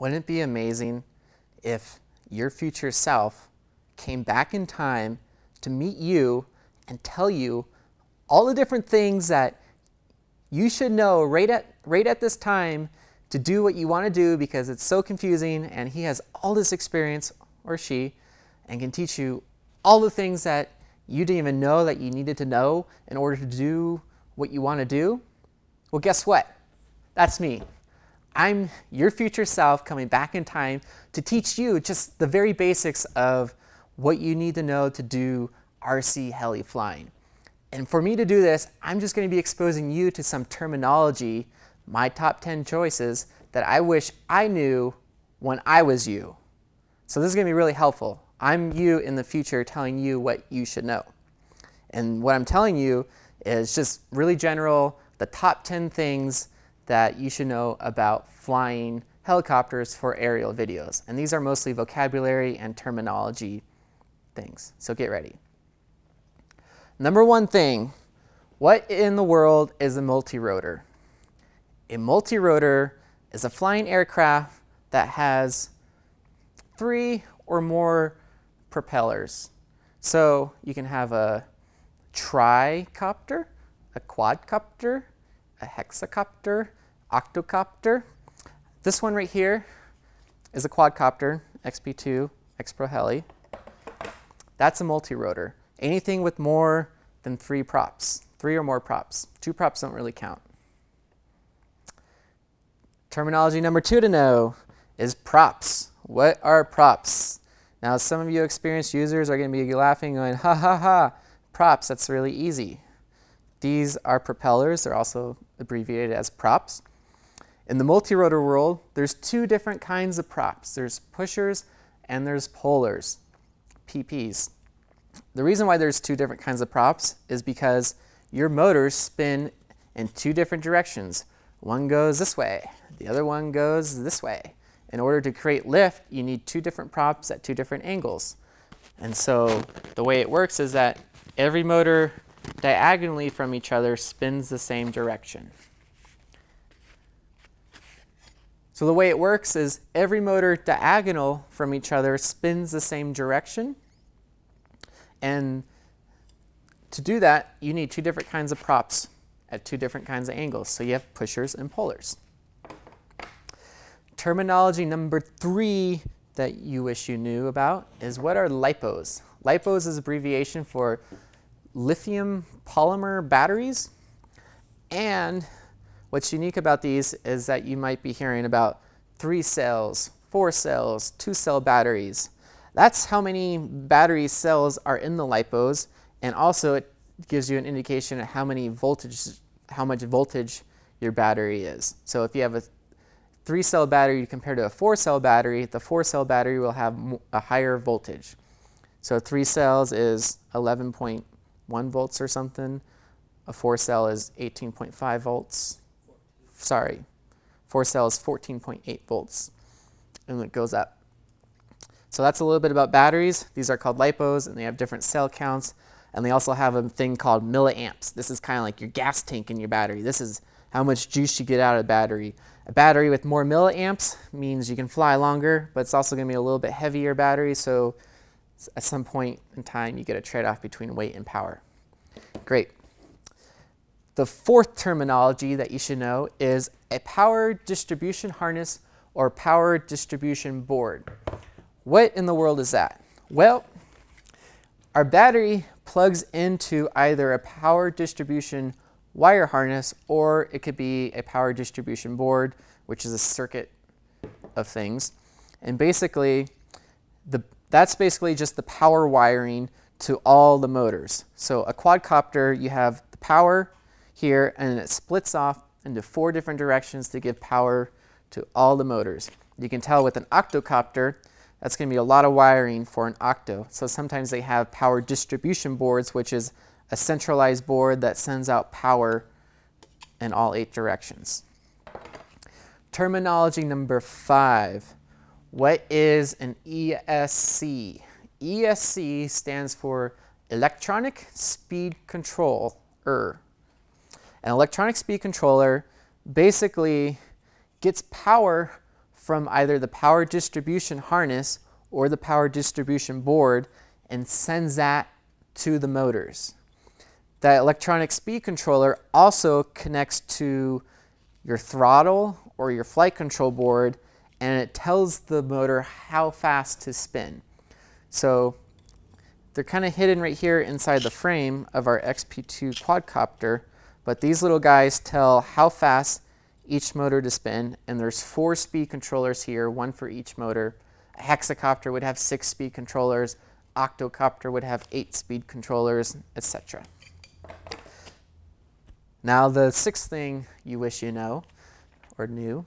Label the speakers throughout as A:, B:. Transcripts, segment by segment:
A: Wouldn't it be amazing if your future self came back in time to meet you and tell you all the different things that you should know right at this time to do what you want to do, because it's so confusing, and he has all this experience, or she, and can teach you all the things that you didn't even know that you needed to know in order to do what you want to do? Well, guess what? That's me. I'm your future self coming back in time to teach you just the very basics of what you need to know to do RC heli flying. And for me to do this, I'm just going to be exposing you to some terminology, my top 10 choices that I wish I knew when I was you. So this is going to be really helpful. I'm you in the future telling you what you should know. And what I'm telling you is just really general, the top 10 things that you should know about flying helicopters for aerial videos. And these are mostly vocabulary and terminology things. So get ready. Number one thing, what in the world is a multirotor? A multirotor is a flying aircraft that has 3 or more propellers. So you can have a tricopter, a quadcopter, a hexacopter, octocopter. This one right here is a quadcopter, XP2 XProHeli. That's a multirotor. Anything with more than 3 props, 3 or more props. 2 props don't really count. Terminology number 2 to know is props. What are props? Now, some of you experienced users are going to be laughing, going, ha ha ha, props, that's really easy. These are propellers. They're also abbreviated as props. In the multirotor world, there's 2 different kinds of props. There's pushers and there's pullers, PPs. The reason why there's 2 different kinds of props is because your motors spin in 2 different directions. One goes this way, the other one goes this way. In order to create lift, you need 2 different props at 2 different angles. And so the way it works is that every motor diagonally from each other spins the same direction. So the way it works is every motor diagonal from each other spins the same direction. And to do that, you need 2 different kinds of props at 2 different kinds of angles. So you have pushers and pullers. Terminology number 3 that you wish you knew about is, what are LiPos? LiPos is abbreviation for lithium polymer batteries. And what's unique about these is that you might be hearing about 3 cells, 4 cells, 2-cell batteries. That's how many battery cells are in the LiPos, and also it gives you an indication of how much voltage your battery is. So if you have a 3-cell battery compared to a 4-cell battery, the 4-cell battery will have a higher voltage. So 3 cells is 11.1 volts or something. A 4-cell is 18.5 volts. Sorry, 4-cell is 14.8 volts, and it goes up. So that's a little bit about batteries. These are called LiPos, and they have different cell counts, and they also have a thing called milliamps. This is kind of like your gas tank in your battery. This is how much juice you get out of a battery. A battery with more milliamps means you can fly longer, but it's also going to be a little bit heavier battery, so at some point in time you get a trade-off between weight and power. Great. The 4th terminology that you should know is a power distribution harness or power distribution board. What in the world is that? Well, our battery plugs into either a power distribution wire harness, or it could be a power distribution board, which is a circuit of things. And basically, that's basically just the power wiring to all the motors. So a quadcopter, you have the power here, and it splits off into 4 different directions to give power to all the motors. You can tell with an octocopter, that's going to be a lot of wiring for an octo. So sometimes they have power distribution boards, which is a centralized board that sends out power in all 8 directions. Terminology number 5. What is an ESC? ESC stands for Electronic Speed Controller. An electronic speed controller basically gets power from either the power distribution harness or the power distribution board and sends that to the motors. That electronic speed controller also connects to your throttle or your flight control board, and it tells the motor how fast to spin. So they're kind of hidden right here inside the frame of our XP2 Quadcopter, but these little guys tell how fast each motor to spin, and there's 4 speed controllers here, 1 for each motor. A hexacopter would have 6 speed controllers, octocopter would have 8 speed controllers, etc. Now the 6th thing you wish you know, or knew,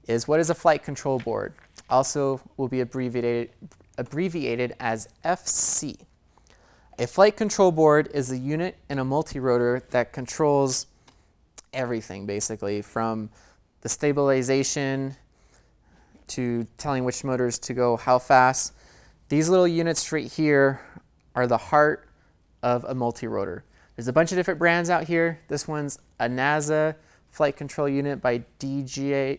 A: is what is a flight control board? Also will be abbreviated as FC. A flight control board is a unit in a multirotor that controls everything, basically, from the stabilization to telling which motors to go how fast. These little units right here are the heart of a multirotor. There's a bunch of different brands out here. This one's a NASA flight control unit by DJI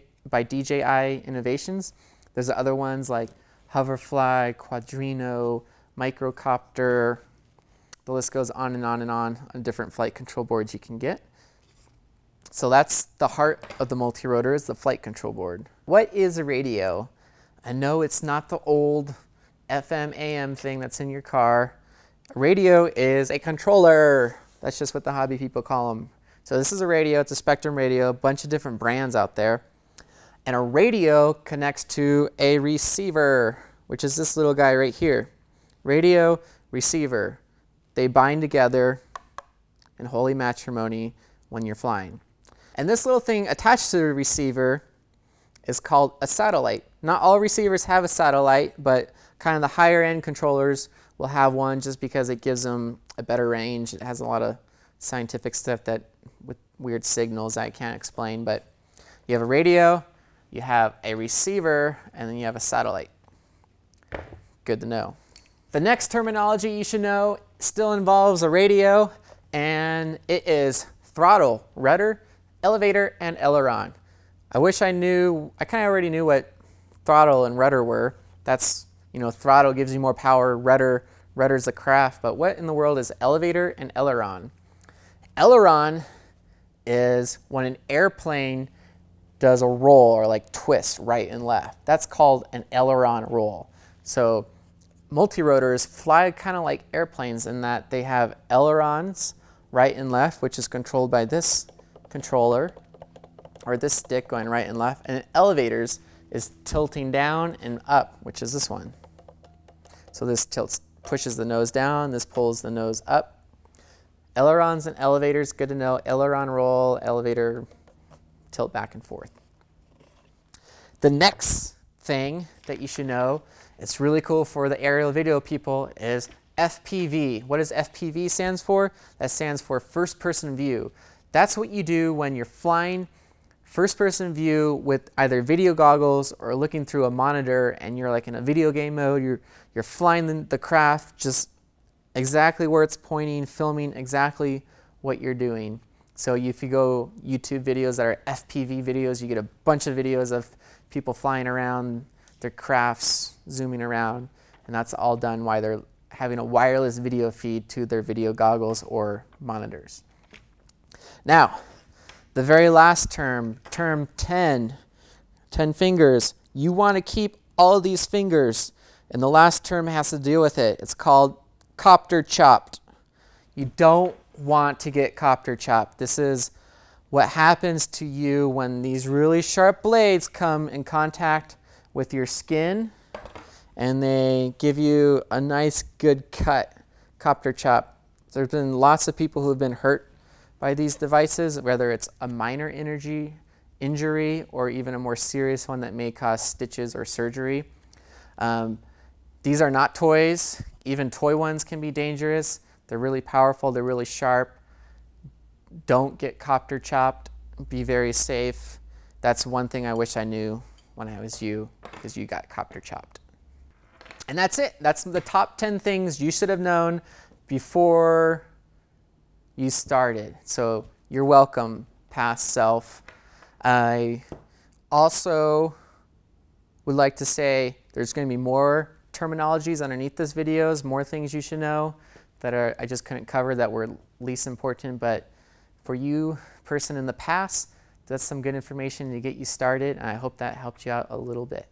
A: Innovations. There's other ones like Hoverfly, Quadrino, Microcopter. The list goes on and on and on different flight control boards you can get. So that's the heart of the multirotor, is the flight control board. What is a radio? I know it's not the old FM, AM thing that's in your car. A radio is a controller. That's just what the hobby people call them. So this is a radio, it's a Spectrum radio, a bunch of different brands out there. And a radio connects to a receiver, which is this little guy right here. Radio, receiver. They bind together in holy matrimony when you're flying. And this little thing attached to the receiver is called a satellite. Not all receivers have a satellite, but kind of the higher end controllers will have one just because it gives them a better range. It has a lot of scientific stuff that with weird signals I can't explain, but you have a radio, you have a receiver, and then you have a satellite. Good to know. The next terminology you should know still involves a radio, and it is throttle, rudder, elevator, and aileron. I wish I knew, I kind of already knew what throttle and rudder were. That's, you know, throttle gives you more power, rudder's a craft, but what in the world is elevator and aileron? Aileron is when an airplane does a roll or like twist right and left. That's called an aileron roll. So multirotors fly kind of like airplanes in that they have ailerons right and left, which is controlled by this controller or this stick going right and left, and elevators is tilting down and up, which is this one. So this pushes the nose down, this pulls the nose up. Ailerons and elevators, good to know. Aileron roll, elevator tilt back and forth. The next thing that you should know, it's really cool for the aerial video people, is FPV. What does FPV stands for? That stands for first person view. That's what you do when you're flying first person view with either video goggles or looking through a monitor and you're like in a video game mode. You're flying the craft just exactly where it's pointing, filming exactly what you're doing. So if you go YouTube videos that are FPV videos, you get a bunch of videos of people flying around their crafts, zooming around, and that's all done while they're having a wireless video feed to their video goggles or monitors. Now, the very last term 10 fingers. You want to keep all of these fingers, and the last term has to deal with it. It's called copter chopped. You don't want to get copter chopped. This is what happens to you when these really sharp blades come in contact with your skin and they give you a nice good cut, copter chop. There's been lots of people who have been hurt by these devices, whether it's a minor injury or even a more serious one that may cause stitches or surgery. These are not toys. Even toy ones can be dangerous. They're really powerful, they're really sharp. Don't get copter chopped, be very safe. That's one thing I wish I knew when I was you, because you got copter chopped. And that's it. That's the top 10 things you should have known before you started. So you're welcome, past self. I also would like to say there's going to be more terminologies underneath this videos, more things you should know that I just couldn't cover that were least important. But for you, person in the past, that's some good information to get you started, and I hope that helped you out a little bit.